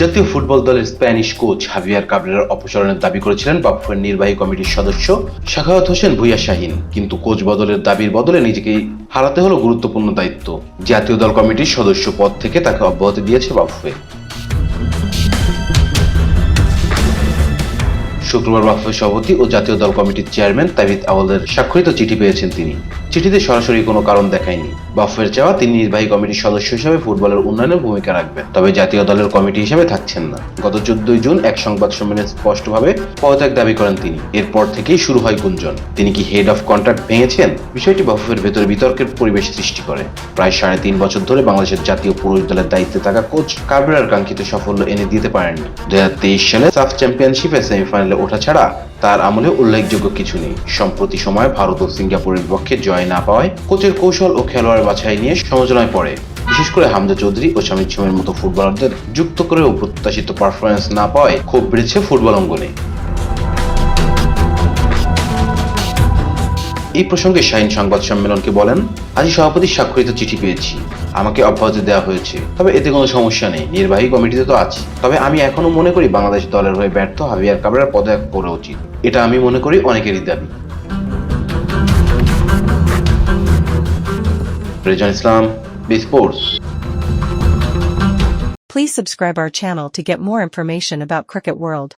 জাতীয় ফুটবল দলের Spanish coach হাভিয়ার কাবরেরার অপসারণের দাবি করেছিলেন বাফুফের নির্বাহী কমিটির সদস্য সাখাওয়াত হোসেন ভূঁইয়া শাহীন, কিন্তু কোচ বদলের দাবির বদলে নিজেকেই হারাতে হলো গুরুত্বপূর্ণ দায়িত্ব। জাতীয় দল কমিটির সদস্য পদ থেকে তাকে অব্যাহতি দিয়েছে বাফুফে। শুক্রবার বাফুফের সভাপতি ও জাতীয় দল কমিটির চেয়ারম্যান তাবিথ আওয়ালের স্বাক্ষরিত চিঠি পেয়েছেন তিনি। চিঠিতে সরাসরি কোনো কারণ দেখায়নি। বাফুফের চাওয়া তিনি নির্বাহী কমিটির সদস্য হিসেবে ফুটবলের উন্নয়নে ভূমিকা রাখবেন, তবে জাতীয় দলের কমিটি হিসেবে থাকছেন না। গত 14 জুন এক সংবাদ সম্মেলনে স্পষ্টভাবে পদত্যাগ দাবি করেন তিনি। এরপর থেকেই শুরু হয় গুঞ্জন, তিনি কি হেড অফ কন্ট্রাক্ট ভেঙেছেন। বিষয়টি বাফুফের ভেতরে বিতর্কের পরিবেশ সৃষ্টি করে। প্রায় 3.5 বছর ধরে বাংলাদেশের জাতীয় পুরুষ দলের দায়িত্বে থাকা কোচ কাবরেরার কাঙ্ক্ষিত সাফল্য এনে দিতে পারেননি। 2023 সালে সাফ চ্যাম্পিয়নশিপে সেমিফাইনালে ওঠা ছাড়া তার আমলে উল্লেখযোগ্য কিছু নেই। সম্প্রতি সময়ে ভারত ও সিঙ্গাপুরের বিপক্ষে জয় না পাওয়ায় কোচের কৌশল ও খেলোয়াড় বাছাই নিয়ে সমালোচনায় পড়ে। বিশেষ করে হামজা চৌধুরী ও শামিদ সুমের মতো ফুটবলারদের যুক্ত করেও প্রত্যাশিত পারফরম্যান্স না পাওয়ায় ক্ষোভ বেড়েছে ফুটবল অঙ্গনে। এই প্রসঙ্গে শাহীন সংবাদ সম্মেলনকে বলেন, আজই সভাপতির স্বাক্ষরিত চিঠি পেয়েছি, আমাকে অব্যাহতি দেওয়া হয়েছে, তবে এতে কোনো সমস্যা নেই, নির্বাহী কমিটিতে তো আছি। তবে আমি এখনো মনে করি বাংলাদেশ দলের হয়ে ব্যর্থ হাভিয়ার কাবরেরার পদত্যাগ করা উচিত। এটা আমি মনে করি অনেকেরই দাবি। Rezan Islam, B sports. Please subscribe our channel to get more information about Cricket World.